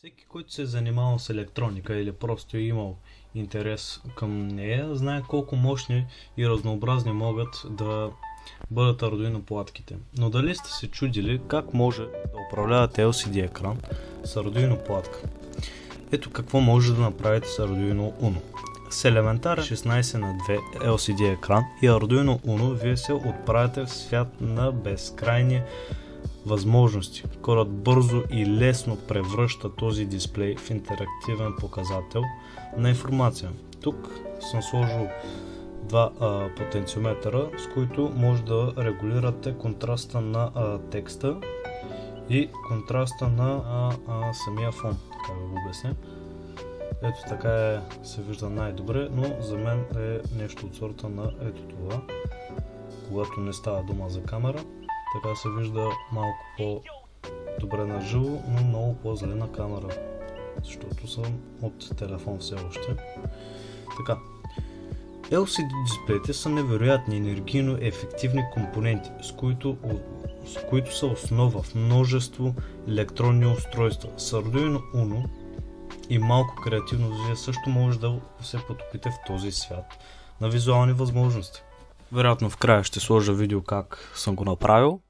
Всеки, който се е занимавал с електроника или просто е имал интерес към нея, знае колко мощни и разнообразни могат да бъдат Arduino платките. Но дали сте се чудили как може да управлявате LCD екран с Arduino платка? Ето какво може да направите с Arduino Uno. С елементарен 16 на 2 LCD екран и Arduino Uno вие се отправяте в свят на безкрайни възможности. Кодът бързо и лесно превръща този дисплей в интерактивен показател на информация. Тук съм сложил два потенциометъра, с които може да регулирате контраста на текста и контраста на самия фон. Така да го обясня. Ето така се вижда най-добре, но за мен е нещо от сорта на ето това, когато не става дума за камера. Така се вижда малко по-добре на живо, но много по-зле на камера, защото съм от телефон все още. Така, LCD дисплеите са невероятни енергийно ефективни компоненти, с които са основа в множество електронни устройства. С Arduino Uno и малко креативност вие също може да се потопите в този свят на визуални възможности. Вероятно в края ще сложа видео как съм го направил.